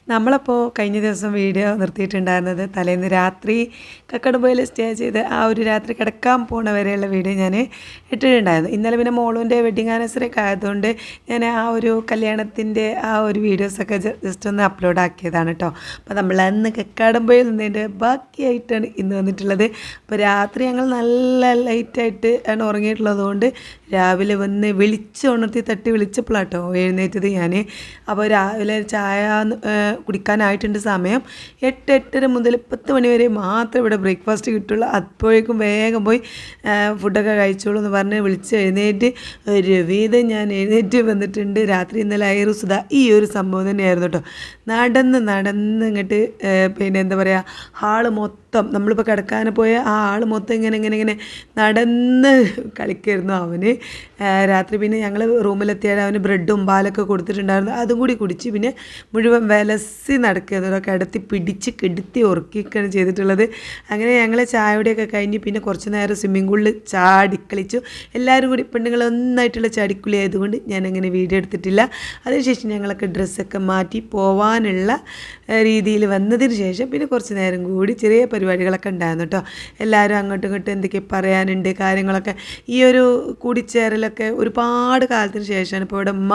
നമ്മളപ്പോൾ കഴിഞ്ഞ ദിവസം വീഡിയോ നിർത്തിയിട്ടുണ്ടായിരുന്നത് തലേന്ന് രാത്രി കക്കടുംബയിൽ സ്റ്റേ ചെയ്ത് ആ ഒരു രാത്രി കിടക്കാൻ പോണ വരെയുള്ള വീഡിയോ ഞാൻ ഇട്ടിട്ടുണ്ടായിരുന്നു. ഇന്നലെ പിന്നെ മോളുവിൻ്റെ വെഡ്ഡിങ് ആനിവേഴ്സറി ഒക്കെ ആയതുകൊണ്ട് ഞാൻ ആ ഒരു കല്യാണത്തിൻ്റെ ആ ഒരു വീഡിയോസൊക്കെ ജസ്റ്റ് ഒന്ന് അപ്ലോഡ് ആക്കിയതാണ് കേട്ടോ. അപ്പോൾ നമ്മൾ അന്ന് കക്കാടുംബയിൽ നിന്നതിൻ്റെ ബാക്കിയായിട്ടാണ് ഇന്ന് വന്നിട്ടുള്ളത്. അപ്പോൾ രാത്രി ഞങ്ങൾ നല്ല ലൈറ്റായിട്ട് ആണ് ഉറങ്ങിയിട്ടുള്ളത് കൊണ്ട് രാവിലെ വന്ന് വിളിച്ചുണർത്തി തട്ടി വിളിച്ചപ്പോഴാട്ടോ എഴുന്നേറ്റത് ഞാൻ. അപ്പോൾ രാവിലെ ചായ കുടിക്കാനായിട്ടുണ്ട് സമയം. 8-8:30 മുതൽ 10 മണി വരെ മാത്രമേ ഇവിടെ ബ്രേക്ക്ഫാസ്റ്റ് കിട്ടുള്ളൂ. അപ്പോഴേക്കും വേഗം പോയി ഫുഡൊക്കെ കഴിച്ചോളൂ എന്ന് പറഞ്ഞ് വിളിച്ച് എഴുന്നേറ്റ് ഒരു വീതം ഞാൻ എഴുന്നേറ്റ് വന്നിട്ടുണ്ട്. രാത്രി ഇന്നലെ ഐറുസുധ ഈ ഒരു സംഭവം തന്നെയായിരുന്നു കേട്ടോ. നടന്ന് ഇങ്ങോട്ട് പിന്നെ എന്താ പറയുക, ഹാള് മൊത്തം നമ്മളിപ്പോൾ കിടക്കാൻ പോയ ആ ആൾ മൊത്തം ഇങ്ങനെ നടന്ന് കളിക്കായിരുന്നു അവന്. രാത്രി പിന്നെ ഞങ്ങൾ റൂമിലെത്തിയാൽ അവന് ബ്രെഡും പാലൊക്കെ കൊടുത്തിട്ടുണ്ടായിരുന്നു. അതും കൂടി കുടിച്ച് പിന്നെ മുഴുവൻ വിലസി നടക്കുന്നത് കിടത്തി പിടിച്ച് കെടുത്തി ഉറക്കിയൊക്കെയാണ് ചെയ്തിട്ടുള്ളത്. അങ്ങനെ ഞങ്ങൾ ചായയുടെയൊക്കെ കഴിഞ്ഞ് പിന്നെ കുറച്ച് നേരം സ്വിമ്മിംഗ് പൂളിൽ ചാടിക്കളിച്ചു. എല്ലാവരും കൂടി പെണ്ണുങ്ങൾ ഒന്നായിട്ടുള്ള ചാടിക്കുളി ആയതുകൊണ്ട് ഞാനങ്ങനെ വീഡിയോ എടുത്തിട്ടില്ല. അതിനുശേഷം ഞങ്ങളൊക്കെ ഡ്രസ്സൊക്കെ മാറ്റി പോവാനുള്ള രീതിയിൽ വന്നതിന് ശേഷം പിന്നെ കുറച്ച് നേരം കൂടി ചെറിയ പരിപാടികളൊക്കെ ഉണ്ടായിരുന്നു കേട്ടോ. എല്ലാവരും അങ്ങോട്ടും ഇങ്ങോട്ടും എന്തൊക്കെ പറയാനുണ്ട് കാര്യങ്ങളൊക്കെ. ഈ ഒരു കൂടിച്ചേരലൊക്കെ ഒരുപാട് കാലത്തിന് ശേഷമാണ്. ഇപ്പോൾ ഇവിടെ ഉമ്മ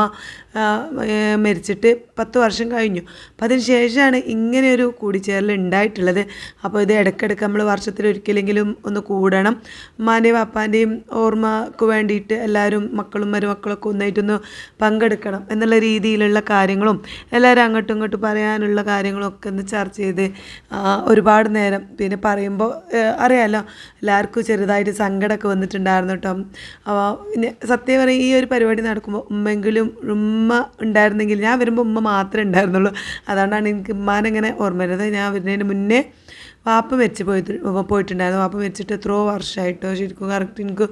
മരിച്ചിട്ട് 10 വർഷം കഴിഞ്ഞു. അപ്പം അതിന് ശേഷമാണ് ഇങ്ങനെയൊരു കൂടിച്ചേരൽ ഉണ്ടായിട്ടുള്ളത്. അപ്പോൾ ഇത് ഇടയ്ക്കിടയ്ക്ക് നമ്മൾ വർഷത്തിലൊരിക്കലെങ്കിലും ഒന്ന് കൂടണം. ഉമ്മാൻ്റെയും അപ്പാൻ്റെയും ഓർമ്മക്ക് വേണ്ടിയിട്ട് എല്ലാവരും മക്കളും മരുമക്കളൊക്കെ ഒന്നായിട്ടൊന്ന് പങ്കെടുക്കണം എന്നുള്ള രീതിയിലുള്ള കാര്യങ്ങളും എല്ലാവരും അങ്ങോട്ടും ഇങ്ങോട്ടും പറയാനുള്ള കാര്യങ്ങളൊക്കെ ഒന്ന് ചർച്ച ചെയ്ത് ഒരുപാട് നേരം പിന്നെ പറയുമ്പോൾ അറിയാമല്ലോ എല്ലാവർക്കും ചെറുതായിട്ട് സങ്കടമൊക്കെ വന്നിട്ടുണ്ടായിരുന്നു കേട്ടോ. സത്യം പറയും ഈ ഒരു പരിപാടി നടക്കുമ്പോൾ ഉമ്മ ഉണ്ടായിരുന്നെങ്കിൽ, ഞാൻ വരുമ്പോൾ ഉമ്മ മാത്രമേ ഉണ്ടായിരുന്നുള്ളൂ. അതുകൊണ്ടാണ് എനിക്ക് ഉമ്മാനെങ്ങനെ ഓർമ്മ വരുന്നത്. ഞാൻ വരുന്നതിന് മുന്നേ വാപ്പ മരിച്ച് പോയിട്ടുണ്ടായിരുന്നു. വാപ്പ മരിച്ചിട്ട് എത്രയോ വർഷമായിട്ടോ ശരിക്കും കറക്റ്റ് എനിക്ക്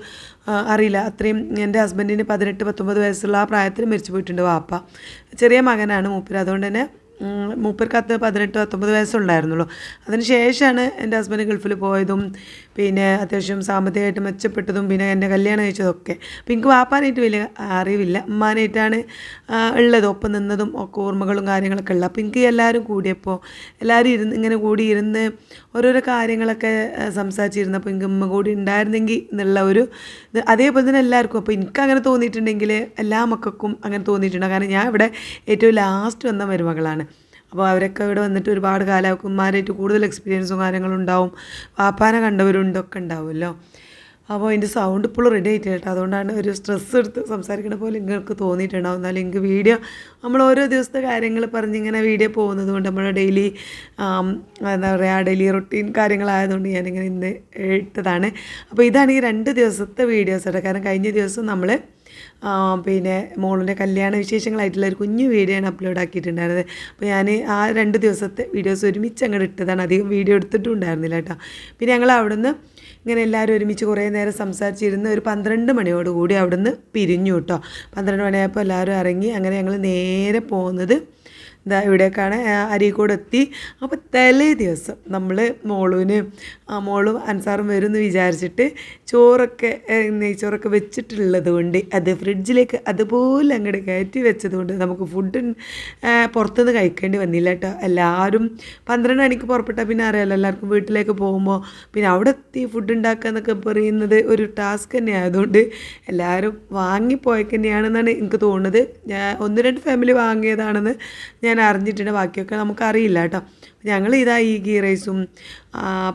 അറിയില്ല. അത്രയും എൻ്റെ ഹസ്ബൻഡിന് 18-19 വയസ്സുള്ള ആ പ്രായത്തിൽ മരിച്ചു പോയിട്ടുണ്ട് വാപ്പ. ചെറിയ മകനാണ് മൂപ്പര്. അതുകൊണ്ട് തന്നെ മൂപ്പർക്ക് 18-19 വയസ്സുണ്ടായിരുന്നുള്ളൂ. അതിന് ശേഷമാണ് എൻ്റെ ഹസ്ബൻഡ് ഗൾഫിൽ പോയതും പിന്നെ അത്യാവശ്യം സാമ്പത്തികമായിട്ട് മെച്ചപ്പെട്ടതും പിന്നെ എന്നെ കല്യാണം കഴിച്ചതൊക്കെ. അപ്പോൾ എനിക്ക് വാപ്പാനായിട്ട് വലിയ അറിവില്ല, ഉമ്മാനായിട്ടാണ് ഉള്ളത്. ഒപ്പം നിന്നതും ഒക്കെ ഓർമ്മകളും കാര്യങ്ങളൊക്കെ ഉള്ളത്. അപ്പോൾ എനിക്ക് എല്ലാവരും കൂടിയപ്പോൾ എല്ലാവരും ഇങ്ങനെ കൂടിയിരുന്ന് ഓരോരോ കാര്യങ്ങളൊക്കെ സംസാരിച്ചിരുന്നപ്പോൾ എനിക്ക് ഉമ്മ കൂടി ഉണ്ടായിരുന്നെങ്കിൽ എന്നുള്ള ഒരു അതേപോലെ തന്നെ എല്ലാവർക്കും. അപ്പോൾ എനിക്കങ്ങനെ തോന്നിയിട്ടുണ്ടെങ്കിൽ എല്ലാ മക്കൾക്കും അങ്ങനെ തോന്നിയിട്ടുണ്ട്. കാരണം ഞാൻ ഇവിടെ ഏറ്റവും ലാസ്റ്റ് വന്ന മരുമകളാണ്. അപ്പോൾ അവരൊക്കെ ഇവിടെ വന്നിട്ട് ഒരുപാട് കാലമാക്കും. ഉമ്മാരായിട്ട് കൂടുതൽ എക്സ്പീരിയൻസും കാര്യങ്ങളും ഉണ്ടാവും. വാപ്പാനെ കണ്ടവരുണ്ടൊക്കെ ഉണ്ടാവുമല്ലോ. അപ്പോൾ അതിൻ്റെ സൗണ്ട് ഇപ്പോഴും റെഡി ആയിട്ട് കേട്ടോ. അതുകൊണ്ടാണ് ഒരു സ്ട്രെസ് എടുത്ത് സംസാരിക്കണ പോലെ നിങ്ങൾക്ക് തോന്നിയിട്ടുണ്ടാവും. എന്നാലും എനിക്ക് വീഡിയോ നമ്മൾ ഓരോ ദിവസത്തെ കാര്യങ്ങൾ പറഞ്ഞിങ്ങനെ വീഡിയോ പോകുന്നത് കൊണ്ട് നമ്മൾ ഡെയിലി എന്താ പറയുക ഡെയിലി റൊട്ടീൻ കാര്യങ്ങളായതുകൊണ്ട് ഞാനിങ്ങനെ ഇന്ന് ഇട്ടതാണ്. അപ്പോൾ ഇതാണ് ഈ 2 ദിവസത്തെ വീഡിയോസ് കേട്ടോ. കാരണം കഴിഞ്ഞ ദിവസം നമ്മൾ പിന്നെ മോളിൻ്റെ കല്യാണ വിശേഷങ്ങളായിട്ടുള്ള ഒരു കുഞ്ഞു വീഡിയോ ആണ് അപ്ലോഡ് ആക്കിയിട്ടുണ്ടായിരുന്നത്. അപ്പോൾ ഞാൻ ആ 2 ദിവസത്തെ വീഡിയോസ് ഒരുമിച്ച് അങ്ങോട്ട് ഇട്ടതാണ്. അധികം വീഡിയോ എടുത്തിട്ടും ഉണ്ടായിരുന്നില്ല കേട്ടോ. പിന്നെ ഞങ്ങൾ അവിടുന്ന് ഇങ്ങനെ എല്ലാവരും ഒരുമിച്ച് കുറേ നേരം സംസാരിച്ചിരുന്ന് ഒരു 12 മണിയോടുകൂടി അവിടുന്ന് പിരിഞ്ഞു കേട്ടോ. 12 മണിയായപ്പോൾ എല്ലാവരും ഇറങ്ങി. അങ്ങനെ ഞങ്ങൾ നേരെ പോകുന്നത് ഇവിടേക്കാണ്, അരീക്കോട് എത്തി. അപ്പോൾ തലേ ദിവസം നമ്മൾ മോളും അൻസാറും വരും എന്ന് വിചാരിച്ചിട്ട് നെയ്ച്ചോറൊക്കെ വെച്ചിട്ടുള്ളത് കൊണ്ട് അത് ഫ്രിഡ്ജിലേക്ക് അതുപോലെ അങ്ങോട്ട് കയറ്റി വെച്ചത് കൊണ്ട് നമുക്ക് ഫുഡ് പുറത്തുനിന്ന് കഴിക്കേണ്ടി വന്നില്ല കേട്ടോ. എല്ലാവരും 12 മണിക്ക് പുറപ്പെട്ടാൽ പിന്നെ അറിയാമല്ലോ എല്ലാവർക്കും വീട്ടിലേക്ക് പോകുമ്പോൾ പിന്നെ അവിടെ എത്തി ഫുഡ് ഉണ്ടാക്കുക എന്നൊക്കെ പറയുന്നത് ഒരു ടാസ്ക് തന്നെ ആയതുകൊണ്ട് എല്ലാവരും വാങ്ങിപ്പോയൊക്കെ തന്നെയാണെന്നാണ് എനിക്ക് തോന്നുന്നത്. 1-2 ഫാമിലി വാങ്ങിയതാണെന്ന് ഞാൻ അറിഞ്ഞിട്ടുണ്ട്. ബാക്കിയൊക്കെ നമുക്കറിയില്ല കേട്ടോ. ഞങ്ങൾ ഇതാ ഈ ഗീ റൈസും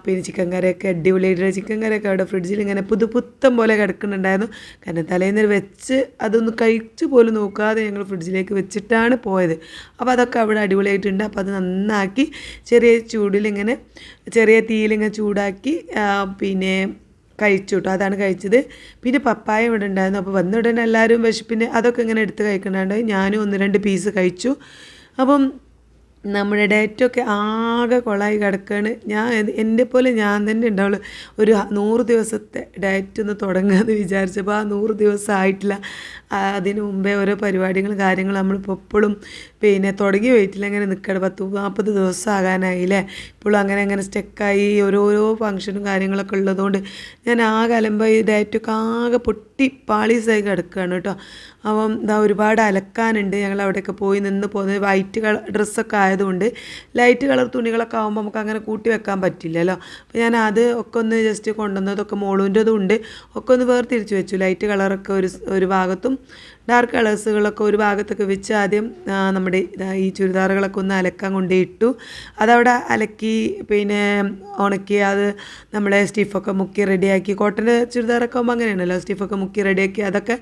പിന്നെ ചിക്കൻ കറിയൊക്കെ അടിപൊളിയായിട്ടുള്ള ചിക്കൻ കറിയൊക്കെ അവിടെ ഫ്രിഡ്ജിൽ ഇങ്ങനെ പുത്തം പോലെ കിടക്കുന്നുണ്ടായിരുന്നു. കാരണം തലേന്ന് വെച്ച് അതൊന്ന് കഴിച്ച് പോലും നോക്കാതെ ഞങ്ങൾ ഫ്രിഡ്ജിലേക്ക് വെച്ചിട്ടാണ് പോയത്. അപ്പോൾ അതൊക്കെ അവിടെ അടിപൊളിയായിട്ടുണ്ട്. അപ്പോൾ അത് നന്നാക്കി ചെറിയ ചൂടിലിങ്ങനെ ചെറിയ തീയിലിങ്ങനെ ചൂടാക്കി പിന്നെ കഴിച്ചു കേട്ടോ. അതാണ് കഴിച്ചത്. പിന്നെ പപ്പായ ഇവിടെ ഉണ്ടായിരുന്നു. അപ്പോൾ വന്ന ഉടനെ എല്ലാവരും വിശപ്പിന് അതൊക്കെ ഇങ്ങനെ എടുത്ത് കഴിക്കുന്നുണ്ടായി. ഞാനും 1-2 പീസ് കഴിച്ചു. അപ്പം നമ്മുടെ ഡയറ്റൊക്കെ ആകെ കൊളായി കിടക്കുകയാണ്. എൻ്റെ പോലെ ഞാൻ തന്നെ ഉണ്ടാവുള്ളൂ ഒരു 100 ദിവസത്തെ ഡയറ്റ് ഒന്ന് തുടങ്ങുകയെന്ന് വിചാരിച്ചപ്പോൾ ആ 100 ദിവസം ആയിട്ടില്ല. അതിന് മുമ്പേ ഓരോ പരിപാടികളും കാര്യങ്ങളും നമ്മളിപ്പോൾ എപ്പോഴും പിന്നെ തുടങ്ങി വെയിറ്റിൽ അങ്ങനെ നിൽക്കണം. 40 ദിവസം ആകാനായില്ലേ. ഇപ്പോഴും അങ്ങനെ സ്റ്റക്കായി ഓരോരോ ഫങ്ഷനും കാര്യങ്ങളൊക്കെ ഉള്ളതുകൊണ്ട് ഞാൻ ആകെ അലമ്പായി ഡയറ്റൊക്കെ ആകെ പൊട്ടി പാളീസായി കിടക്കുകയാണ് കേട്ടോ. അപ്പം ഇതാ ഒരുപാട് അലക്കാനുണ്ട്. ഞങ്ങൾ അവിടെയൊക്കെ പോയി നിന്ന് പോകുന്നത് വൈറ്റ് കളർ ഡ്രസ്സൊക്കെ ആയതുകൊണ്ട് ലൈറ്റ് കളർ തുണികളൊക്കെ ആകുമ്പോൾ നമുക്ക് അങ്ങനെ കൂട്ടി വെക്കാൻ പറ്റില്ലല്ലോ. അപ്പോൾ ഞാൻ അത് ഒക്കെ ഒന്ന് ജസ്റ്റ് കൊണ്ടുവന്നതൊക്കെ മോളുവിൻ്റെതും ഉണ്ട് ഒക്കെ ഒന്ന് വേർതിരിച്ച് വെച്ചു. ലൈറ്റ് കളറൊക്കെ ഒരു ഭാഗത്തും ഡാർക്ക് കളേഴ്സുകളൊക്കെ ഒരു ഭാഗത്തൊക്കെ വെച്ച് ആദ്യം നമ്മുടെ ഈ ചുരിദാറുകളൊക്കെ ഒന്ന് അലക്കാൻ കൊണ്ടിട്ടു. അതവിടെ അലക്കി പിന്നെ ഉണക്കി അത് നമ്മളെ സ്റ്റിഫൊക്കെ മുക്കി റെഡിയാക്കി. കോട്ടൻ്റെ ചുരിദാറൊക്കെ ആകുമ്പോൾ അങ്ങനെയാണല്ലോ, സ്റ്റിഫൊക്കെ മുക്കി റെഡിയാക്കി അതൊക്കെ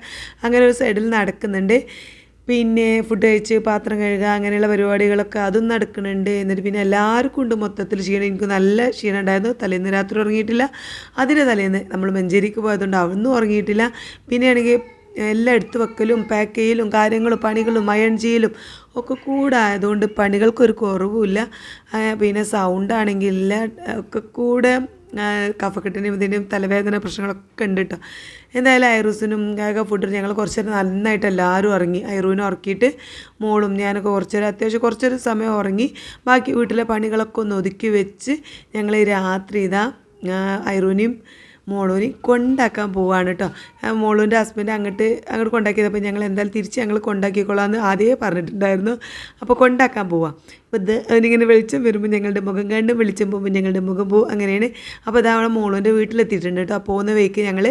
അങ്ങനെ ഒരു സൈഡിൽ നടക്കുന്നുണ്ട്. പിന്നെ ഫുഡ് കഴിച്ച് പാത്രം കഴുകുക അങ്ങനെയുള്ള പരിപാടികളൊക്കെ അതും നടക്കുന്നുണ്ട്. എന്നിട്ട് പിന്നെ എല്ലാവർക്കും ഉണ്ട് മൊത്തത്തിൽ ക്ഷീണം. എനിക്ക് നല്ല ക്ഷീണം ഉണ്ടായിരുന്നു. തലേന്ന് രാത്രി ഉറങ്ങിയിട്ടില്ല. അതിൻ്റെ തലേന്ന് നമ്മൾ മഞ്ചേരിക്ക് പോയതുകൊണ്ട് അവിടുന്ന് ഉറങ്ങിയിട്ടില്ല. പിന്നെയാണെങ്കിൽ എല്ലാം എടുത്ത് വെക്കലും പാക്ക് ചെയ്യലും കാര്യങ്ങളും പണികളും അയൺ ചെയ്യലും ഒക്കെ കൂടെ ആയതുകൊണ്ട് പണികൾക്കൊരു കുറവുമില്ല. പിന്നെ സൗണ്ടാണെങ്കിൽ എല്ലാം ഒക്കെ കൂടെ കഫക്കെട്ടിൻ്റെയും ഇതിൻ്റെയും തലവേദന പ്രശ്നങ്ങളൊക്കെ ഉണ്ട് കേട്ടോ. എന്തായാലും ഐറൂസിനും ഫുഡിനും ഞങ്ങൾ കുറച്ച് നേരം നന്നായിട്ട് എല്ലാവരും ഉറങ്ങി. ഐറൂവിനെ ഉറക്കിയിട്ട് മോളും ഞാനൊക്കെ അത്യാവശ്യം കുറച്ചൊരു സമയം ഉറങ്ങി. ബാക്കി വീട്ടിലെ പണികളൊക്കെ ഒന്ന് ഒതുക്കി വെച്ച് ഞങ്ങൾ രാത്രി ഐറൂനെയും മോളൂനെയും കൊണ്ടാക്കാൻ പോവാണ് കേട്ടോ. മോളൂൻ്റെ ഹസ്ബൻഡ് അങ്ങോട്ട് കൊണ്ടാക്കിയതപ്പോൾ ഞങ്ങൾ എന്തായാലും തിരിച്ച് ഞങ്ങൾ കൊണ്ടാക്കിക്കോളാമെന്ന് ആദ്യമേ പറഞ്ഞിട്ടുണ്ടായിരുന്നു. അപ്പോൾ കൊണ്ടാക്കാൻ പോവാം. അപ്പോൾ അവനിങ്ങനെ വെളിച്ചം വരുമ്പോൾ ഞങ്ങളുടെ മുഖം കണ്ടും വെളിച്ചം പോകുമ്പോൾ ഞങ്ങളുടെ മുഖം പോകും, അങ്ങനെയാണ്. അപ്പോൾ അവിടെ മോളൂൻ്റെ വീട്ടിലെത്തിയിട്ടുണ്ട് കേട്ടോ. പോകുന്ന വഴിക്ക് ഞങ്ങൾ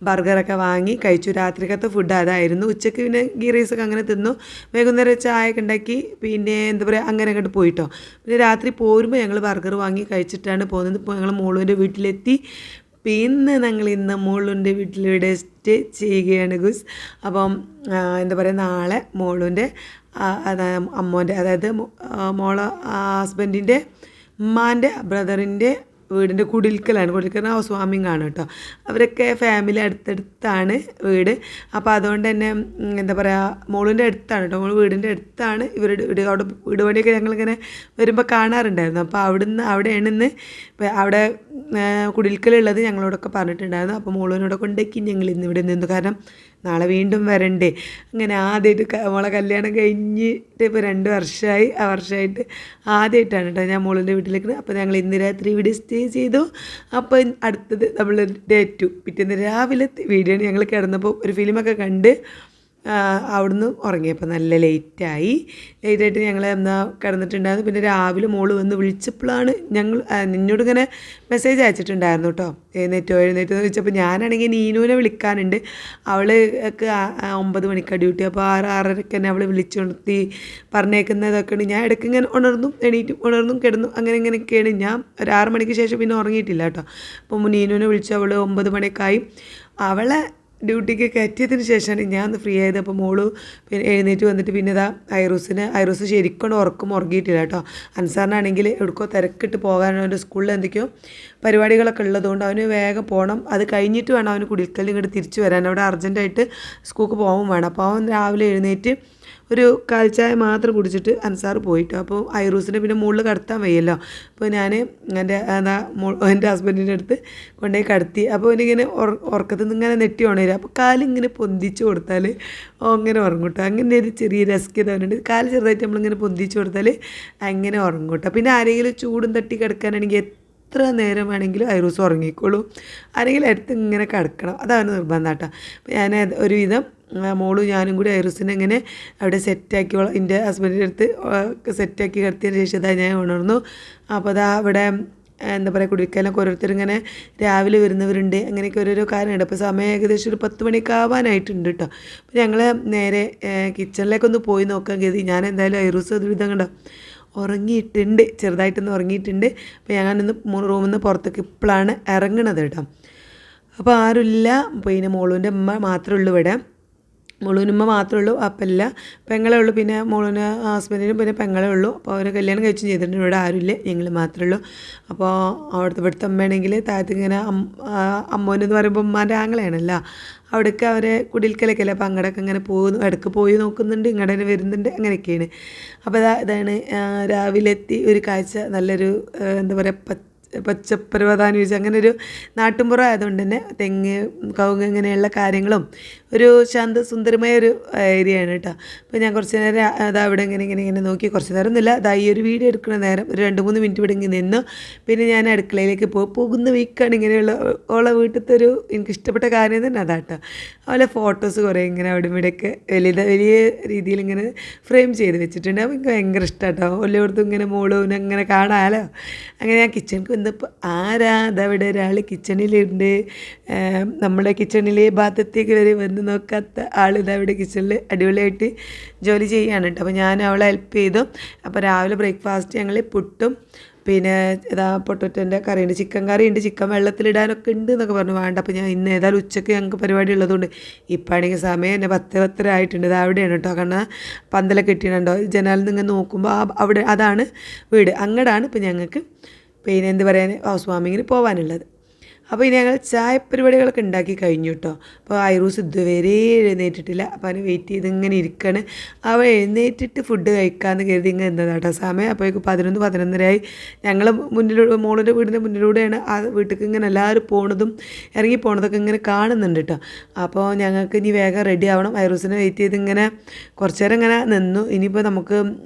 ബർഗറൊക്കെ വാങ്ങി കഴിച്ചു. രാത്രിക്കത്തെ ഫുഡ് അതായിരുന്നു. ഉച്ചയ്ക്ക് പിന്നെ ഗീ റൈസൊക്കെ അങ്ങനെ തിന്നു. വൈകുന്നേരം ചായയൊക്കെ ഉണ്ടാക്കി പിന്നെ എന്താ പറയുക അങ്ങനെ അങ്ങോട്ട് പോയിട്ടോ. പിന്നെ രാത്രി പോരുമ്പോൾ ഞങ്ങൾ ബർഗർ വാങ്ങി കഴിച്ചിട്ടാണ് പോകുന്നത്. ഇപ്പോൾ ഞങ്ങൾ മോളൂൻ്റെ വീട്ടിലെത്തി. പിന്നെ ഞങ്ങൾ ഇന്ന് മോളുൻ്റെ വീട്ടിലിവിടെ സ്റ്റേ ചെയ്യുകയാണ് ഗുസ്. അപ്പം എന്താ പറയുക, നാളെ മോളുൻ്റെ അമ്മോൻ്റെ അതായത് മോളെ ഹസ്ബൻഡിൻ്റെ ഉമ്മാൻ്റെ ബ്രദറിൻ്റെ വീടിൻ്റെ കുടിൽക്കലാണ് ഹൗസ് വാമിംഗ് ആണ് കേട്ടോ. അവരൊക്കെ ഫാമിലി അടുത്തടുത്താണ് വീട്. അപ്പോൾ അതുകൊണ്ട് തന്നെ എന്താ പറയുക, മോളിൻ്റെ അടുത്താണ് കേട്ടോ. മോൾ വീടിൻ്റെ അടുത്താണ് ഇവരുടെ വീട്. അവിടെ വീട് പണിയൊക്കെ ഞങ്ങളിങ്ങനെ വരുമ്പോൾ കാണാറുണ്ടായിരുന്നു. അപ്പോൾ അവിടെയാണ് ഇന്ന് അവിടെ കുടിൽക്കലുള്ളത് ഞങ്ങളോടൊക്കെ പറഞ്ഞിട്ടുണ്ടായിരുന്നു. അപ്പോൾ മോളിനോടെ കൊണ്ടേക്ക് ഞങ്ങൾ ഇന്ന് ഇവിടെ നിന്നു. കാരണം നാളെ വീണ്ടും വരണ്ടേ. അങ്ങനെ ആദ്യമായിട്ട് മോളെ കല്യാണം കഴിഞ്ഞിട്ട് ഇപ്പോൾ 2 വർഷമായി. ആ വർഷമായിട്ട് ആദ്യമായിട്ടാണ് കേട്ടോ ഞാൻ മോളിൻ്റെ വീട്ടിലേക്ക്. അപ്പോൾ ഞങ്ങൾ ഇന്ന് രാത്രി ഇവിടെ സ്റ്റേ ചെയ്തു. അപ്പോൾ അടുത്തത് നമ്മൾ ഡേ 2 പിറ്റേന്ന് രാവിലെ വീഡിയോ ഞങ്ങൾ കിടന്നപ്പോൾ ഒരു ഫിലിമൊക്കെ കണ്ട് അവിടുന്ന് ഉറങ്ങിയപ്പോൾ നല്ല ലേറ്റായിട്ട് ഞങ്ങൾ കിടന്നിട്ടുണ്ടായിരുന്നു. പിന്നെ രാവിലെ മോള് വന്ന് വിളിച്ചപ്പോഴാണ് എന്നോട് ഇങ്ങനെ മെസ്സേജ് അയച്ചിട്ടുണ്ടായിരുന്നു കേട്ടോ. എഴുന്നേറ്റോ എന്ന് ചോദിച്ചപ്പോൾ ഞാനാണെങ്കിൽ നീനുവിനെ വിളിക്കാനുണ്ട്. അവൾക്ക് 9 മണിക്കാണ് ഡ്യൂട്ടി. അപ്പോൾ 6:30 തന്നെ അവൾ വിളിച്ചുണർത്തി പറഞ്ഞേക്കുന്നതൊക്കെയാണ്. ഞാൻ ഇടയ്ക്ക് ഇങ്ങനെ ഉണർന്നും കിടന്നു അങ്ങനെയൊക്കെയാണ്. ഞാൻ ഒരു 6 മണിക്ക് ശേഷം പിന്നെ ഉറങ്ങിയിട്ടില്ല കേട്ടോ. അപ്പോൾ നീനുവിനെ വിളിച്ചു. അവൾ 9 മണിയൊക്കെ ആയി. അവളെ ഡ്യൂട്ടിക്ക് കയറ്റിയതിന് ശേഷമാണ് ഞാൻ ഒന്ന് ഫ്രീ ആയത്. അപ്പോൾ മോള് പിന്നെ എഴുന്നേറ്റ് വന്നിട്ട് പിന്നെ ഐറൂസ് ശരിക്കും ഉറങ്ങിയിട്ടില്ല കേട്ടോ. അൻസാറിനാണെങ്കിൽ എവിടെക്കോ തിരക്കിട്ട് പോകാനോ അവൻ്റെ സ്കൂളിൽ എന്തൊക്കെയോ പരിപാടികളൊക്കെ ഉള്ളതുകൊണ്ട് അവന് വേഗം പോകണം. അത് കഴിഞ്ഞിട്ട് വേണം അവന് കുടിൽക്കലിൽ ഇങ്ങോട്ട് തിരിച്ചു വരാൻ. അവിടെ അർജൻറ്റായിട്ട് സ്കൂൾക്ക് പോകാൻ വേണം. അപ്പോൾ അവൻ രാവിലെ എഴുന്നേറ്റ് ഒരു കാൽച്ചായ മാത്രം കുടിച്ചിട്ട് അൻസാർ പോയിട്ട്. അപ്പോൾ ഐറൂസിനെ പിന്നെ മുകളിൽ കടത്താൻ വയ്യല്ലോ. അപ്പോൾ ഞാൻ എൻ്റെ ഹസ്ബൻഡിൻ്റെ അടുത്ത് കൊണ്ടുപോയി കടത്തി. അപ്പോൾ എനിക്കിങ്ങനെ ഉറക്കത്തിൽ നിന്ന് ഇങ്ങനെ നെട്ടി ഉണരും. അപ്പോൾ കാലിങ്ങനെ പൊന്തിച്ച് കൊടുത്താൽ അങ്ങനെ ഉറങ്ങും കേട്ടോ. അങ്ങനെ ഒരു ചെറിയ രസ്കത അവനുണ്ട്. കാല് ചെറുതായിട്ട് നമ്മളിങ്ങനെ പൊന്തിച്ച് കൊടുത്താൽ അങ്ങനെ ഉറങ്ങും കേട്ടോ. പിന്നെ ആരെങ്കിലും ചൂടും തട്ടി കിടക്കാനാണെങ്കിൽ എത്ര നേരം വേണമെങ്കിലും ഐറൂസ് ഉറങ്ങിക്കോളൂ. ആരെങ്കിലും അടുത്ത് ഇങ്ങനെ കിടക്കണം, അതാണ് നിർബന്ധം കേട്ടോ. അപ്പോൾ ഞാൻ ഒരുവിധം മോളും ഞാനും കൂടി ഐറൂസിനെ ഇങ്ങനെ അവിടെ സെറ്റാക്കിയോളാം. എൻ്റെ ഹസ്ബൻഡിൻ്റെ അടുത്ത് സെറ്റാക്കി കിടത്തിയതിന് ശേഷം ഞാൻ ഉണർന്നു. അപ്പോൾ അവിടെ എന്താ പറയുക, കുടിക്കാനൊക്കെ ഓരോരുത്തരിങ്ങനെ രാവിലെ വരുന്നവരുണ്ട്. അങ്ങനെയൊക്കെ ഓരോരോ കാര്യമുണ്ട്. അപ്പോൾ സമയം ഏകദേശം ഒരു 10 മണിയൊക്കെ ആവാനായിട്ടുണ്ട് കേട്ടോ. അപ്പോൾ ഞങ്ങൾ നേരെ കിച്ചണിലേക്കൊന്ന് പോയി നോക്കാൻ കരുതി. ഞാൻ എന്തായാലും ഐറൂസ് ഒരുവിധം കണ്ടോ ഉറങ്ങിയിട്ടുണ്ട്, ചെറുതായിട്ടൊന്ന് ഉറങ്ങിയിട്ടുണ്ട്. അപ്പോൾ ഞാനൊന്ന് റൂമിൽ നിന്ന് പുറത്തേക്ക് ഇപ്പോഴാണ് ഇറങ്ങണത് കേട്ടോ. അപ്പോൾ ആരുമില്ല. പിന്നെ മോളുവിൻ്റെ അമ്മ മാത്രമേ ഉള്ളൂ ഇവിടെ. മോളൂനുമ്മ മാത്രമേ ഉള്ളൂ, അപ്പല്ല പെങ്ങളേ ഉള്ളൂ. പിന്നെ മോളൂന് ഹസ്ബൻഡിനും പിന്നെ പെങ്ങളേ ഉള്ളൂ. അപ്പോൾ അവർ കല്യാണം കഴിച്ചും ചെയ്തിട്ടുണ്ട്. ഇവിടെ ആരുമില്ല, ഞങ്ങൾ മാത്രമേ ഉള്ളൂ. അപ്പോൾ ഇവിടുത്തെ അമ്മയാണെങ്കിൽ താഴത്ത് ഇങ്ങനെ അമ്മോനെന്ന് പറയുമ്പോൾ ഉമ്മാൻ്റെ ആങ്ങളെയാണല്ലോ, അവിടേക്ക് അവരെ കുടിൽക്കലൊക്കെ അല്ലേ. അപ്പോൾ അങ്ങോട്ടൊക്കെ ഇങ്ങനെ ഇടയ്ക്ക് പോയി നോക്കുന്നുണ്ട്, ഇങ്ങോട്ട് തന്നെ വരുന്നുണ്ട്, അങ്ങനെയൊക്കെയാണ്. അപ്പോൾ ഇതാണ് രാവിലെ എത്തി ഒരു കാഴ്ച. നല്ലൊരു എന്താ പറയുക പച്ചപ്പരവതാന്ന് ചോദിച്ചാൽ അങ്ങനെ ഒരു നാട്ടുമ്പുറം ആയതുകൊണ്ട് തന്നെ തെങ്ങ് കവുങ്ങ് ഇങ്ങനെയുള്ള കാര്യങ്ങളും ഒരു സുന്ദരമായ ഒരു ഏരിയയാണ് കേട്ടോ. അപ്പോൾ ഞാൻ കുറച്ച് നേരം അതാ ഇവിടെ ഇങ്ങനെ നോക്കി, കുറച്ച് നേരം ഒന്നുമില്ല, അതാ ഈ ഒരു വീഡിയോ എടുക്കുന്ന നേരം ഒരു 2-3 മിനിറ്റ് ഇവിടെ ഇങ്ങനെ നിന്നു. പിന്നെ ഞാൻ അടുക്കളയിലേക്ക് പോകുന്ന വീക്കാണ് ഇങ്ങനെയുള്ള ഓളെ വീട്ടിലത്തെ ഒരു എനിക്കിഷ്ടപ്പെട്ട കാര്യം തന്നെ അതാട്ടോ. അതുപോലെ ഫോട്ടോസ് കുറേ ഇങ്ങനെ അവിടെ ഇവിടെയൊക്കെ വലിയ രീതിയിൽ ഇങ്ങനെ ഫ്രെയിം ചെയ്ത് വെച്ചിട്ടുണ്ട്. അപ്പോൾ എനിക്ക് ഭയങ്കര ഇഷ്ടമാട്ടോ. എല്ലായിടത്തും ഇങ്ങനെ മോളും അങ്ങനെ കാണാമല്ലോ. അങ്ങനെ ഞാൻ കിച്ചണിക്ക് വന്നപ്പോൾ ആരാ അതവിടെ ഒരാൾ കിച്ചണിലുണ്ട്. നമ്മുടെ കിച്ചണിലെ ഭാഗത്തേക്ക് വരെ വന്ന് നോക്കാത്ത ആൾ ഇതവിടെ കിച്ചണിൽ അടിപൊളിയായിട്ട് ജോലി ചെയ്യുകയാണ് കേട്ടോ. അപ്പോൾ ഞാൻ അവളെ ഹെൽപ്പ് ചെയ്തു. അപ്പോൾ രാവിലെ ബ്രേക്ക്ഫാസ്റ്റ് ഞങ്ങൾ പുട്ടും പിന്നെ ഇതാ പൊട്ടറ്റോൻ്റെ കറിയുണ്ട്, ചിക്കൻ കറിയുണ്ട്, ചിക്കൻ വെള്ളത്തിലിടാനൊക്കെ ഉണ്ട് എന്നൊക്കെ പറഞ്ഞു. വേണ്ട, അപ്പോൾ ഞാൻ ഇന്ന് ഏതായാലും ഉച്ചയ്ക്ക് ഞങ്ങൾക്ക് പരിപാടി ഉള്ളതുകൊണ്ട് ഇപ്പാണെങ്കിൽ സമയം തന്നെ 10:10 ആയിട്ടുണ്ട്. ഇത് അവിടെയാണ് കേട്ടോ. കാരണം പന്തലൊക്കെ ഇട്ടിട്ടുണ്ടോ ജനാലിൽ നിന്ന് നോക്കുമ്പോൾ അവിടെ അതാണ് വീട്. അങ്ങടാണ് ഇപ്പോൾ ഞങ്ങൾക്ക് പിന്നെ എന്ത് പറയാൻ ഹൗസ് വാമിങ്ങിന് പോകാനുള്ളത്. അപ്പോൾ ഇനി ഞങ്ങൾ ചായ പരിപാടികളൊക്കെ ഉണ്ടാക്കി കഴിഞ്ഞു കേട്ടോ. അപ്പോൾ ഐറൂസ് ഇതുവരെ എഴുന്നേറ്റിട്ടില്ല. അപ്പോൾ അവന് വെയിറ്റ് ചെയ്ത് ഇങ്ങനെ ഇരിക്കുകയാണ്. അവൾ എഴുന്നേറ്റിട്ട് ഫുഡ് കഴിക്കാമെന്ന് കരുതി ഇങ്ങനെ എന്നതാട്ടോ സമയം. അപ്പോഴേക്കും 11-11:30 ആയി. ഞങ്ങൾ മോളിൻ്റെ വീടിൻ്റെ മുന്നിലൂടെയാണ് ആ വീട്ടിലേക്ക് ഇങ്ങനെ എല്ലാവരും പോണതും ഇറങ്ങി പോണതൊക്കെ ഇങ്ങനെ കാണുന്നുണ്ട് കേട്ടോ. അപ്പോൾ ഞങ്ങൾക്ക് ഇനി വേഗം റെഡി ആവണം. ഐറൂസിനെ വെയിറ്റ് ചെയ്ത് ഇങ്ങനെ കുറച്ച് നേരം ഇങ്ങനെ നിന്നു. ഇനിയിപ്പോൾ നമുക്ക്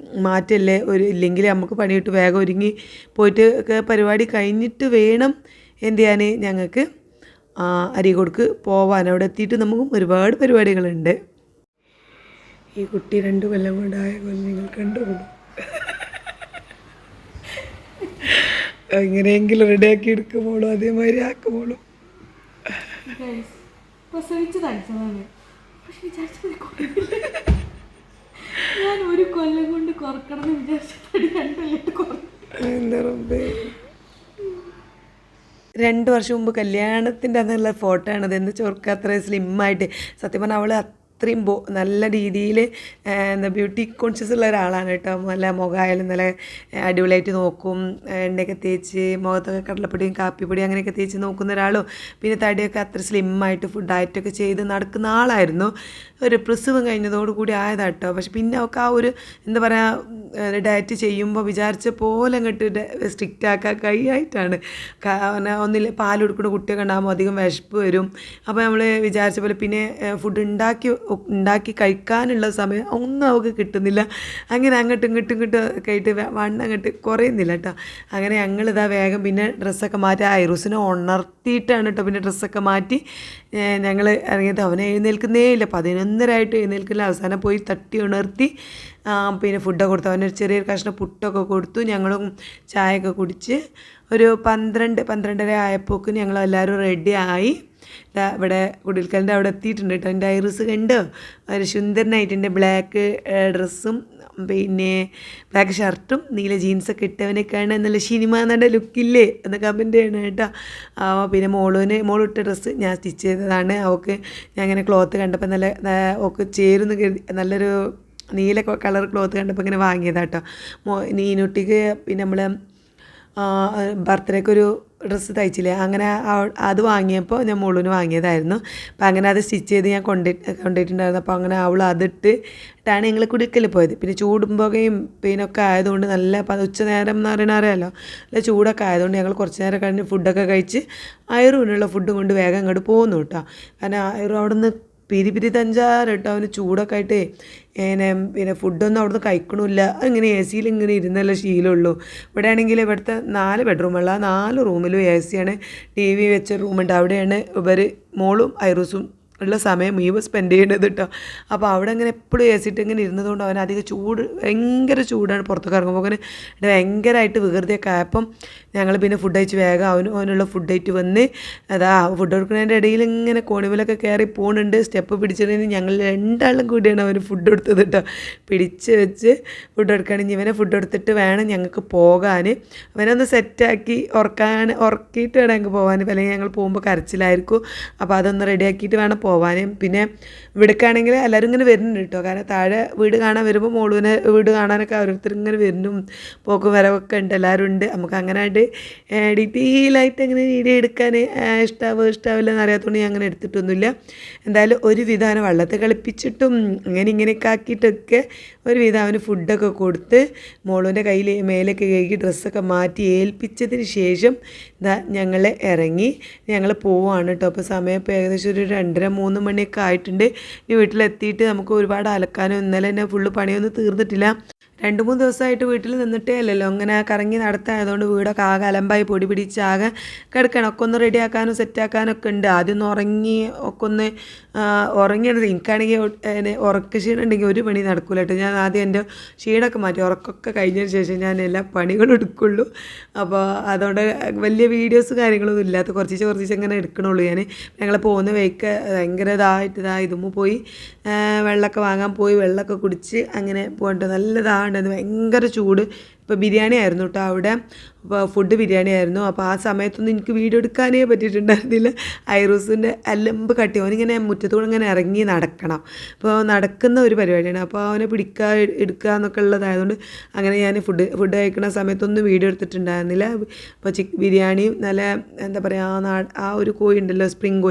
മാറ്റല്ലേ ഇല്ലെങ്കിൽ നമുക്ക് പണിയിട്ട് വേഗം ഒരുങ്ങി പോയിട്ട് പരിപാടി കഴിഞ്ഞിട്ട് വേണം എന്ത് ചെയ്യാൻ ഞങ്ങൾക്ക് അരീക്കോടുക്ക് പോവാൻ. അവിടെ എത്തിയിട്ട് നമുക്കും ഒരുപാട് പരിപാടികളുണ്ട്. ഈ കുട്ടി 2 കൊല്ലം കൊണ്ടായ നിങ്ങൾ കണ്ടുപോകും. എങ്ങനെയെങ്കിലും റെഡിയാക്കി എടുക്കുമ്പോഴും അതേമാതിരി ആക്കുമ്പോഴും ഞാൻ 1 കൊല്ലം കൊണ്ട് കുറക്കണം വിചാരിച്ചു. എന്താ റബ്ബേ, 2 വർഷം മുമ്പ് കല്യാണത്തിൻ്റെ അന്നുള്ള ഫോട്ടോ ആണത്. എന്ന് ചോർക്ക അത്ര സ്ലിമ്മായിട്ട്. സത്യം പറഞ്ഞാൽ അവൾ അത്രയും നല്ല രീതിയിൽ എന്താ ബ്യൂട്ടി കോൺഷ്യസ് ഉള്ള ഒരാളാണ് കേട്ടോ. നല്ല മുഖമായാലും നല്ല അടിപൊളിയായിട്ട് നോക്കും. എണ്ണയൊക്കെ തേച്ച് മുഖത്തൊക്കെ കടലപ്പൊടിയും കാപ്പിപ്പൊടിയും അങ്ങനെയൊക്കെ തേച്ച് നോക്കുന്ന ഒരാളും പിന്നെ തടിയൊക്കെ അത്ര സ്ലിമ്മായിട്ട് ഡയറ്റൊക്കെ ചെയ്ത് നടക്കുന്ന ആളായിരുന്നു. ഒരു പ്രസവം കഴിഞ്ഞതോടുകൂടി ആയതാട്ടോ. പക്ഷെ പിന്നെ അവൾക്ക് ആ ഒരു എന്താ പറയുക ഡയറ്റ് ചെയ്യുമ്പോൾ വിചാരിച്ച പോലെ അങ്ങോട്ട് സ്ട്രിക്റ്റ് ആക്കാൻ കഴിയായിട്ടാണ്. കാരണം ഒന്നില്ല പാൽ കൊടുക്കുന്ന കുട്ടിയൊക്കെ ഉണ്ടാകുമ്പോൾ അധികം വിശപ്പ് വരും. അപ്പോൾ നമ്മൾ വിചാരിച്ച പോലെ പിന്നെ ഫുഡ് ഉണ്ടാക്കി കഴിക്കാനുള്ള സമയം ഒന്നും അവൾക്ക് കിട്ടുന്നില്ല. അങ്ങനെ അങ്ങോട്ടും ഇങ്ങോട്ടും ഒക്കെ ആയിട്ട് വണ്ണം അങ്ങോട്ട് കുറയുന്നില്ല കേട്ടോ. അങ്ങനെ ഞങ്ങളിതാ വേഗം പിന്നെ ഡ്രസ്സൊക്കെ മാറ്റി ഐറൂസിനെ ഉണർത്തിയിട്ടാണ് കേട്ടോ പിന്നെ ഡ്രസ്സൊക്കെ മാറ്റി ഞങ്ങൾ ഇറങ്ങിയത്. അവനെ എഴുന്നേൽക്കുന്നേ ഇല്ല, 11:30 ആയിട്ട് എഴുന്നേൽക്കില്ല. അവസാനം പോയി തട്ടി ഉണർത്തി പിന്നെ ഫുഡൊക്കെ കൊടുത്തു. അവനൊരു ചെറിയൊരു കഷ്ണം പുട്ടൊക്കെ കൊടുത്തു. ഞങ്ങളും ചായയൊക്കെ കുടിച്ച് ഒരു 12-12:30 ആയപ്പോക്ക് ഞങ്ങളെല്ലാവരും റെഡിയായി. ഇവിടെ കുടിൽക്കലിൻ്റെ അവിടെ എത്തിയിട്ടുണ്ട് കേട്ടോ. എൻ്റെ ഐറൂസ് കണ്ടോ, ഒരു സുന്ദരനായിട്ട് എൻ്റെ ബ്ലാക്ക് ഡ്രസ്സും പിന്നെ ബ്ലാക്ക് ഷർട്ടും നീല ജീൻസൊക്കെ ഇട്ടവനെ കാണാൻ നല്ല സിനിമ നല്ല ലുക്കില്ലേ എന്ന് കമൻറ്റ് ചെയ്യണം കേട്ടോ. പിന്നെ മോളിട്ട ഡ്രസ്സ് ഞാൻ സ്റ്റിച്ച് ചെയ്തതാണ്. അവൾക്ക് ഞാൻ അങ്ങനെ ക്ലോത്ത് കണ്ടപ്പോൾ നല്ല ഒക്കെ ചേരുന്ന കരുതി നല്ലൊരു നീല കളർ ക്ലോത്ത് കണ്ടപ്പോൾ ഇങ്ങനെ വാങ്ങിയതാട്ടോ. നീനുട്ടിക്ക് പിന്നെ നമ്മൾ ബർത്ത്ഡേക്ക് ഒരു ഡ്രസ്സ് തയ്ച്ചില്ലേ, അങ്ങനെ അത് വാങ്ങിയപ്പോൾ ഞാൻ മോളൂന് വാങ്ങിയതായിരുന്നു. അപ്പം അങ്ങനെ അത് സ്റ്റിച്ച് ചെയ്ത് ഞാൻ കൊണ്ടുപോയിട്ടുണ്ടായിരുന്നു. അപ്പോൾ അങ്ങനെ അവൾ അതിട്ടിട്ടാണ് ഞങ്ങൾ കുടിക്കൽ പോയത്. പിന്നെ ചൂടും പുകയും പിന്നൊക്കെ ആയതുകൊണ്ട് നല്ല ഉച്ച നേരം എന്ന് പറയുന്നത് അറിയാമല്ലോ, നല്ല ചൂടൊക്കെ ആയതുകൊണ്ട് ഞങ്ങൾ കുറച്ച് നേരം കഴിഞ്ഞ് ഫുഡൊക്കെ കഴിച്ച് ഐറൂനുള്ള ഫുഡും കൊണ്ട് വേഗം അങ്ങോട്ട് പോകുന്നു കേട്ടോ. കാരണം ഐറൂ അവിടെ നിന്ന് പിരി തഞ്ചാറ് കേട്ടോ. അവന് ചൂടൊക്കെ ആയിട്ട് പിന്നെ ഫുഡൊന്നും അവിടുന്ന് കഴിക്കണമില്ല. അങ്ങനെ എ സിയിൽ ഇങ്ങനെ ഇരുന്നല്ല ശീലമുള്ളൂ. ഇവിടെ ആണെങ്കിൽ ഇവിടുത്തെ 4 ബെഡ്റൂമുള്ള 4 റൂമിലും എ സിയാണ്. TV വെച്ച റൂമുണ്ട്. അവിടെയാണ് ഇവർ മോളും ഐറൂസും ഉള്ള സമയം മുഴുവൻ സ്പെൻഡ് ചെയ്യേണ്ടത് കേട്ടോ. അപ്പോൾ അവിടെ അങ്ങനെ എപ്പോഴും എ സി ഇട്ട് ഇങ്ങനെ ഇരുന്നതുകൊണ്ട് അവൻ അധികം ഭയങ്കര ചൂടാണ്. പുറത്തൊക്കെ ഇറങ്ങുമ്പോൾ അങ്ങനെ ഭയങ്കരമായിട്ട് വികൃതിയൊക്കെ ആയപ്പം ഞങ്ങൾ പിന്നെ ഫുഡ് കഴിച്ച് വേഗം അവനുള്ള ഫുഡ് ആയിട്ട് വന്ന് അതാ ഫുഡ് കൊടുക്കുന്നതിൻ്റെ ഇടയിൽ ഇങ്ങനെ കോണിമലൊക്കെ കയറി പോകുന്നുണ്ട്. സ്റ്റെപ്പ് പിടിച്ചിട്ട് ഞങ്ങൾ 2 ആളും കൂടിയാണ് അവന് ഫുഡ് കൊടുത്തത് കേട്ടോ. പിടിച്ച് വെച്ച് ഫുഡ് കൊടുക്കുകയാണെങ്കിൽ ഇവനെ ഫുഡ് കൊടുത്തിട്ട് വേണം ഞങ്ങൾക്ക് പോകാൻ. അവനൊന്ന് സെറ്റാക്കി ഉറക്കിയിട്ട് വേണം ഞങ്ങൾക്ക് പോകാൻ. അല്ലെങ്കിൽ ഞങ്ങൾ പോകുമ്പോൾ കരച്ചിലായിരിക്കും. അപ്പോൾ അതൊന്ന് റെഡിയാക്കിയിട്ട് വേണം പോവാൻ. പിന്നെ ഇവിടേക്കാണെങ്കിൽ എല്ലാവരും ഇങ്ങനെ വരുന്നുണ്ട് കേട്ടോ. കാരണം താഴെ വീട് കാണാൻ വരുമ്പോൾ മോളുവിനെ വീട് കാണാനൊക്കെ ഓരോരുത്തർ ഇങ്ങനെ വരുന്നു, പോക്കും വരവൊക്കെ ഉണ്ട്, എല്ലാവരും ഉണ്ട്. നമുക്ക് അങ്ങനെ ആയിട്ട് ഡീറ്റെയിലായിട്ട് അങ്ങനെ വീഡിയോ എടുക്കാൻ ഇഷ്ടാവില്ല എന്നറിയാത്തതുകൊണ്ട് ഞാൻ അങ്ങനെ എടുത്തിട്ടൊന്നുമില്ല. എന്തായാലും ഒരുവിധം അവനെ വെള്ളത്തിൽ കളിപ്പിച്ചിട്ടും ഇങ്ങനെയൊക്കെ ആക്കിയിട്ടൊക്കെ ഒരുവിധം അവന് ഫുഡൊക്കെ കൊടുത്ത് മോളുവിൻ്റെ കയ്യിൽ മേലൊക്കെ കഴുകി ഡ്രസ്സൊക്കെ മാറ്റി ഏൽപ്പിച്ചതിന് ശേഷം ഞങ്ങൾ ഇറങ്ങി, ഞങ്ങൾ പോവുകയാണ് കേട്ടോ. അപ്പോൾ സമയം ഇപ്പോൾ ഏകദേശം ഒരു 2:30-3 മണിയൊക്കെ ആയിട്ടുണ്ട്. ഇനി വീട്ടിലെത്തിയിട്ട് നമുക്ക് ഒരുപാട് അലക്കാനും ഇന്നലെ തന്നെ ഫുള്ള് പണിയൊന്നും തീർന്നിട്ടില്ല. 2-3 ദിവസമായിട്ട് വീട്ടിൽ നിന്നിട്ടേ അല്ലല്ലോ, അങ്ങനെ കറങ്ങി നടത്തായതുകൊണ്ട് വീടൊക്കെ ആകെ അലമ്പായി പൊടി പിടിച്ച് ആകെ കിടക്കണം. ഒക്കെ ഒന്ന് റെഡിയാക്കാനും സെറ്റാക്കാനൊക്കെ ഉണ്ട്. ആദ്യം ഒന്ന് ഉറങ്ങി ഒക്കെ ഒന്ന് ഉറങ്ങിയത്. എനിക്കാണെങ്കിൽ ഉറക്ക ക്ഷീണം ഉണ്ടെങ്കിൽ ഒരു പണി നടക്കില്ല കേട്ടോ. ഞാൻ ആദ്യം എൻ്റെ ക്ഷീണമൊക്കെ മാറ്റി ഉറക്കമൊക്കെ കഴിഞ്ഞതിന് ശേഷം ഞാൻ എല്ലാ പണികളും എടുക്കുള്ളൂ. അപ്പോൾ അതുകൊണ്ട് വലിയ വീഡിയോസ് കാര്യങ്ങളൊന്നും ഇല്ലാത്ത കുറച്ച് ഇങ്ങനെ എടുക്കണുള്ളൂ. ഞങ്ങൾ പോകുന്ന വഴിക്ക് ഭയങ്കര ഇതുമ്പോൾ പോയി വെള്ളമൊക്കെ വാങ്ങാൻ പോയി, വെള്ളമൊക്കെ കുടിച്ച് അങ്ങനെ പോകട്ടെ. നല്ലതാണ്, ഭയങ്കര ചൂട്. ഇപ്പോൾ ബിരിയാണി ആയിരുന്നു കേട്ടോ അവിടെ, അപ്പോൾ ഫുഡ് ബിരിയാണി ആയിരുന്നു. അപ്പോൾ ആ സമയത്തൊന്നും എനിക്ക് വീഡിയോ എടുക്കാനേ പറ്റിയിട്ടുണ്ടായിരുന്നില്ല. ഐറൂസിൻ്റെ അലമ്പ് കട്ടി, അവനിങ്ങനെ മുറ്റത്തുകൂടെ ഇങ്ങനെ ഇറങ്ങി നടക്കണം. അപ്പോൾ നടക്കുന്ന ഒരു പരിപാടിയാണ്. അപ്പോൾ അവനെ എടുക്കുക എന്നൊക്കെ ഉള്ളതായതുകൊണ്ട് അങ്ങനെ ഞാൻ ഫുഡ് കഴിക്കുന്ന സമയത്തൊന്നും വീഡിയോ എടുത്തിട്ടുണ്ടായിരുന്നില്ല. അപ്പോൾ ബിരിയാണിയും നല്ല എന്താ പറയുക, ആ ഒരു കോഴി ഉണ്ടല്ലോ, സ്പ്രിങ്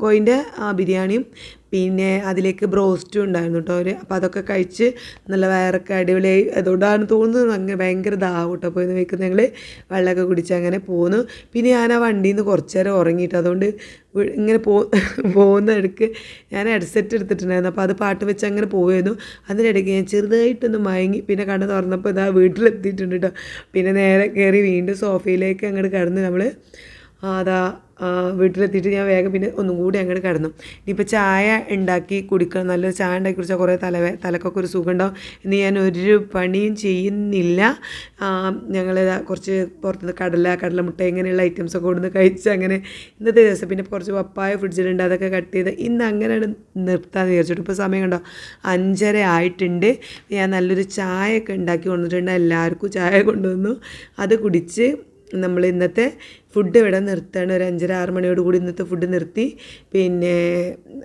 കോയിൻ്റെ ആ ബിരിയാണിയും പിന്നെ അതിലേക്ക് ബ്രോസ്റ്റും ഉണ്ടായിരുന്നു കേട്ടോ അപ്പോൾ അതൊക്കെ കഴിച്ച് നല്ല വയറൊക്കെ അടിപൊളിയായി. അതുകൊണ്ടാണ് തോന്നുന്നത് അങ്ങനെ ഭയങ്കര ദാഹം കേട്ടോ. അപ്പോൾ ഇന്ന് വയ്ക്കുന്ന ഞങ്ങൾ വെള്ളമൊക്കെ കുടിച്ച് അങ്ങനെ പോന്നു. പിന്നെ ഞാൻ ആ വണ്ടിയിൽ നിന്ന് കുറച്ച് നേരം ഉറങ്ങിയിട്ട്, അതുകൊണ്ട് ഇങ്ങനെ പോകുന്ന ഇടയ്ക്ക് ഞാൻ ഹെഡ്സെറ്റ് എടുത്തിട്ടുണ്ടായിരുന്നു. അപ്പോൾ അത് പാട്ട് വെച്ച് അങ്ങനെ പോവുമായിരുന്നു. അതിനിടയ്ക്ക് ഞാൻ ചെറുതായിട്ടൊന്ന് മയങ്ങി. പിന്നെ കണ്ണ് തുറന്നപ്പോൾ ഇതാ വീട്ടിലെത്തിയിട്ടുണ്ട് കേട്ടോ. പിന്നെ നേരെ കയറി വീണ്ടും സോഫയിലേക്ക് അങ്ങോട്ട് കിടന്ന് നമ്മൾ വീട്ടിലെത്തിയിട്ട് ഞാൻ വേഗം പിന്നെ ഒന്നും കൂടി അങ്ങോട്ട് കിടന്നു. ഇനിയിപ്പോൾ ചായ ഉണ്ടാക്കി കുടിക്കണം. നല്ലൊരു ചായ ഉണ്ടാക്കി കുടിച്ചാൽ കുറേ തലക്കൊക്കെ ഒരു സുഖം ഉണ്ടാവും. ഇന്ന് ഞാൻ ഒരു പണിയും ചെയ്യുന്നില്ല. ഞങ്ങൾ കുറച്ച് പുറത്തുനിന്ന് കടലമുട്ട ഇങ്ങനെയുള്ള ഐറ്റംസൊക്കെ കൊടുന്ന് കഴിച്ച് അങ്ങനെ ഇന്നത്തെ ദിവസം. പിന്നെ കുറച്ച് പപ്പായ ഫ്രിഡ്ജിലുണ്ട്, അതൊക്കെ കട്ട് ചെയ്ത് ഇന്ന് അങ്ങനെയാണ് നിർത്താമെന്ന് വിചാരിച്ചിട്ട്. ഇപ്പോൾ സമയം കണ്ടോ 5:30 ആയിട്ടുണ്ട്. ഞാൻ നല്ലൊരു ചായയൊക്കെ ഉണ്ടാക്കി കൊണ്ടിട്ടുണ്ട്. എല്ലാവർക്കും ചായ കൊണ്ടുവന്നു, അത് കുടിച്ച് നമ്മൾ ഇന്നത്തെ ഫുഡ് ഇവിടെ നിർത്തുകയാണ്. ഒരു 5:30-6 മണിയോട് കൂടി ഇന്നത്തെ ഫുഡ് നിർത്തി. പിന്നെ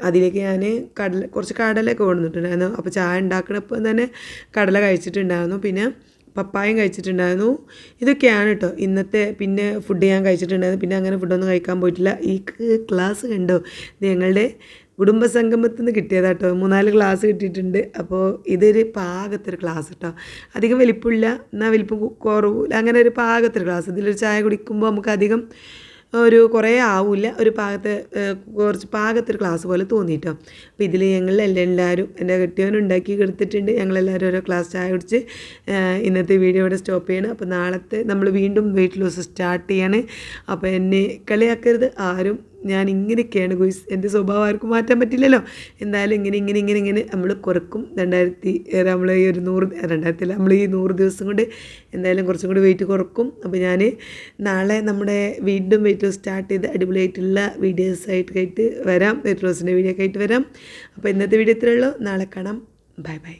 അതിലേക്ക് ഞാൻ കുറച്ച് കടലൊക്കെ കൊണ്ടുവന്നിട്ടുണ്ടായിരുന്നു. അപ്പോൾ ചായ ഉണ്ടാക്കണപ്പോൾ തന്നെ കടല കഴിച്ചിട്ടുണ്ടായിരുന്നു, പിന്നെ പപ്പായം കഴിച്ചിട്ടുണ്ടായിരുന്നു. ഇതൊക്കെയാണ് കേട്ടോ ഇന്നത്തെ പിന്നെ ഫുഡ് ഞാൻ കഴിച്ചിട്ടുണ്ടായിരുന്നു. പിന്നെ അങ്ങനെ ഫുഡൊന്നും കഴിക്കാൻ പോയിട്ടില്ല. ഈ ക്ലാസ് കണ്ടോ, ഞങ്ങളുടെ കുടുംബസംഗമത്തിൽ നിന്ന് കിട്ടിയതാട്ടോ. 3-4 ക്ലാസ് കിട്ടിയിട്ടുണ്ട്. അപ്പോൾ ഇതൊരു പാകത്തൊരു ക്ലാസ് കേട്ടോ. അധികം വലിപ്പമില്ല, എന്നാൽ വലിപ്പം കുറവില്ല, അങ്ങനെ ഒരു പാകത്തൊരു ക്ലാസ്. ഇതിലൊരു ചായ കുടിക്കുമ്പോൾ നമുക്ക് അധികം കുറേ ആവില്ല, കുറച്ച് പാകത്തൊരു ക്ലാസ് പോലെ തോന്നിയിട്ടോ. അപ്പോൾ ഇതിൽ ഞങ്ങളെല്ലാവരും എൻ്റെ കെട്ടിയവൻ ഉണ്ടാക്കി കൊടുത്തിട്ടുണ്ട്. ഞങ്ങളെല്ലാവരും ഓരോ ക്ലാസ് ചായ കുടിച്ച് ഇന്നത്തെ വീഡിയോ ഇവിടെ സ്റ്റോപ്പ് ചെയ്യണം. അപ്പോൾ നാളത്തെ നമ്മൾ വീണ്ടും വെയിറ്റ് ലോസ് സ്റ്റാർട്ട് ചെയ്യാണ്. അപ്പോൾ എന്നെ കളിയാക്കരുത് ആരും. ഞാൻ ഇങ്ങനെയൊക്കെയാണ് ഗോയ്സ്, എൻ്റെ സ്വഭാവം ആർക്കും മാറ്റാൻ പറ്റില്ലല്ലോ. എന്തായാലും ഇങ്ങനെ നമ്മൾ കുറക്കും. നമ്മൾ ഈ ഒരു 100 ദിവസം കൊണ്ട് എന്തായാലും കുറച്ചും കൂടി വെയിറ്റ് കുറക്കും. അപ്പോൾ ഞാൻ നാളെ നമ്മുടെ വീണ്ടും വെയിറ്റ് ലോസ് സ്റ്റാർട്ട് ചെയ്ത് അടിപൊളിയായിട്ടുള്ള വീഡിയോസായിട്ട് വരാം, വെയിറ്റ് ലോസിൻ്റെ വീഡിയോ ഒക്കെ ആയിട്ട് വരാം. അപ്പോൾ ഇന്നത്തെ വീഡിയോ ഇത്രയേ ഉള്ളൂ. നാളെ കാണാം. ബൈ.